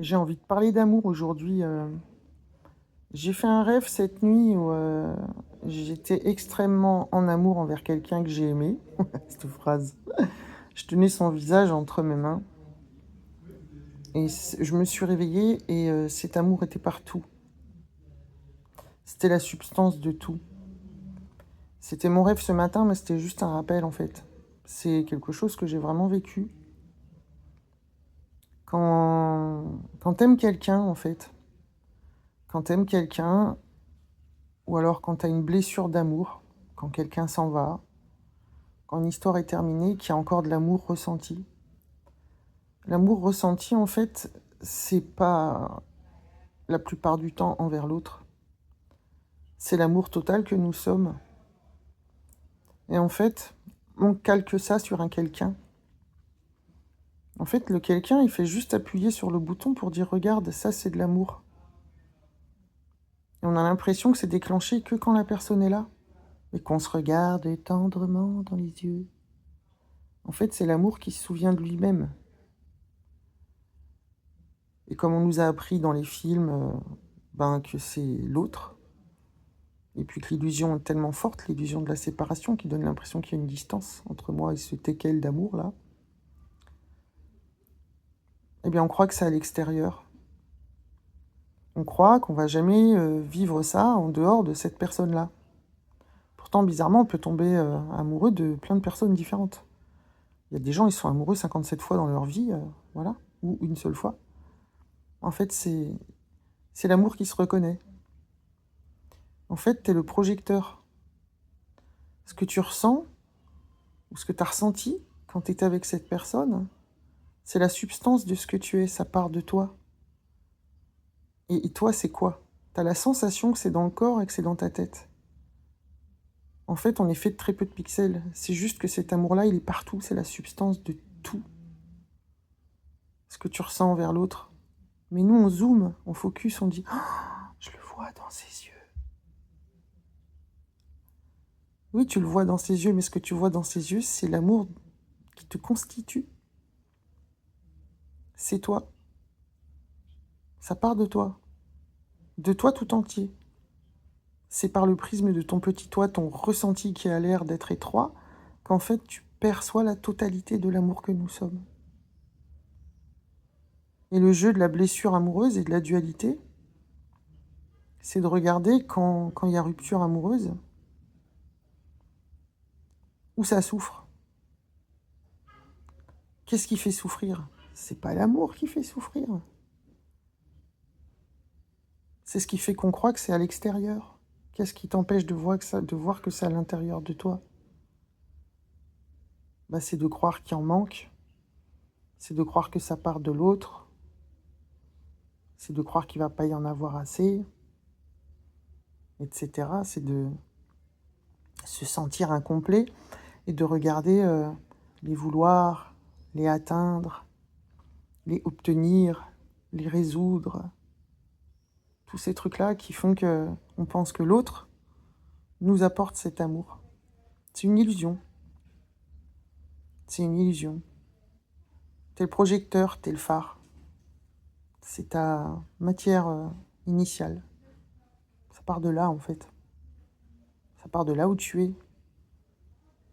J'ai envie de parler d'amour aujourd'hui. J'ai fait un rêve cette nuit où j'étais extrêmement en amour envers quelqu'un que j'ai aimé. Cette phrase. Je tenais son visage entre mes mains et je me suis réveillée et cet amour était partout. C'était la substance de tout. C'était mon rêve ce matin, mais c'était juste un rappel en fait. C'est quelque chose que j'ai vraiment vécu. Quand t'aimes quelqu'un en fait, quand t'aimes quelqu'un, ou alors quand t'as une blessure d'amour, quand quelqu'un s'en va, quand une histoire est terminée, qu'il y a encore de l'amour ressenti. L'amour ressenti, en fait, c'est pas la plupart du temps envers l'autre. C'est l'amour total que nous sommes. Et en fait, on calque ça sur un quelqu'un. En fait, le quelqu'un, il fait juste appuyer sur le bouton pour dire regarde, ça c'est de l'amour. Et on a l'impression que c'est déclenché que quand la personne est là. Et qu'on se regarde tendrement dans les yeux. En fait, c'est l'amour qui se souvient de lui-même. Et comme on nous a appris dans les films que c'est l'autre, et puis que l'illusion est tellement forte, l'illusion de la séparation, qui donne l'impression qu'il y a une distance entre moi et ce teckel d'amour-là, eh bien on croit que c'est à l'extérieur. On croit qu'on va jamais vivre ça en dehors de cette personne-là. Pourtant, bizarrement, on peut tomber amoureux de plein de personnes différentes. Il y a des gens, ils sont amoureux 57 fois dans leur vie, voilà, ou une seule fois. En fait, c'est l'amour qui se reconnaît. En fait, t'es le projecteur. Ce que tu ressens, ou ce que tu as ressenti quand tu étais avec cette personne, c'est la substance de ce que tu es, ça part de toi. Et toi, c'est quoi? Tu as la sensation que c'est dans le corps et que c'est dans ta tête. En fait, on est fait de très peu de pixels. C'est juste que cet amour-là, il est partout, c'est la substance de tout. Ce que tu ressens envers l'autre. Mais nous, on zoome, on focus, on dit «Ah, je le vois dans ses yeux». Oui, tu le vois dans ses yeux, mais ce que tu vois dans ses yeux, c'est l'amour qui te constitue. C'est toi. Ça part de toi. De toi tout entier. C'est par le prisme de ton petit toi, ton ressenti qui a l'air d'être étroit, qu'en fait tu perçois la totalité de l'amour que nous sommes. Et le jeu de la blessure amoureuse et de la dualité, c'est de regarder quand il y a rupture amoureuse, où ça souffre. Qu'est-ce qui fait souffrir? C'est pas l'amour qui fait souffrir. C'est ce qui fait qu'on croit que c'est à l'extérieur. Qu'est-ce qui t'empêche de voir que c'est à l'intérieur de toi? C'est de croire qu'il en manque, c'est de croire que ça part de l'autre, c'est de croire qu'il va pas y en avoir assez, etc. C'est de se sentir incomplet et de regarder les vouloir, les atteindre, les obtenir, les résoudre. Tous ces trucs-là qui font que on pense que l'autre nous apporte cet amour. C'est une illusion. C'est une illusion. T'es le projecteur, t'es le phare. C'est ta matière initiale. Ça part de là, en fait. Ça part de là où tu es.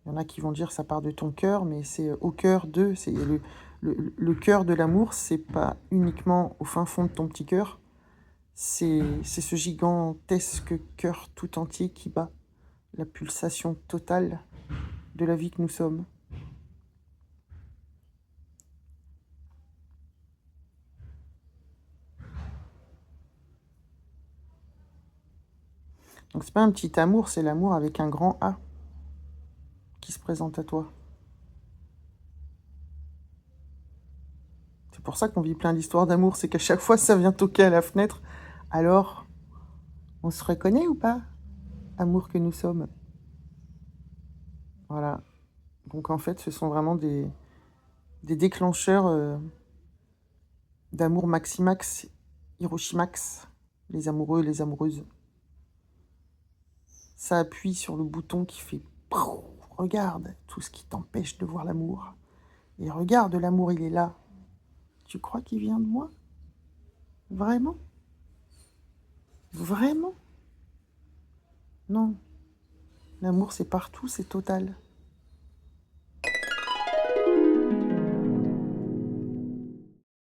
Il y en a qui vont dire que ça part de ton cœur, mais c'est au cœur d'eux. C'est le cœur de l'amour, c'est pas uniquement au fin fond de ton petit cœur. C'est ce gigantesque cœur tout entier qui bat, la pulsation totale de la vie que nous sommes. Donc c'est pas un petit amour, c'est l'amour avec un grand A qui se présente à toi. C'est pour ça qu'on vit plein d'histoires d'amour, c'est qu'à chaque fois ça vient toquer à la fenêtre. Alors, on se reconnaît ou pas, amour que nous sommes? Voilà. Donc en fait, ce sont vraiment des déclencheurs d'amour maximax, Hiroshimax, les amoureux et les amoureuses. Ça appuie sur le bouton qui fait prou, regarde tout ce qui t'empêche de voir l'amour. Et regarde, l'amour, il est là. Tu crois qu'il vient de moi? Vraiment? Vraiment? Non. L'amour, c'est partout, c'est total.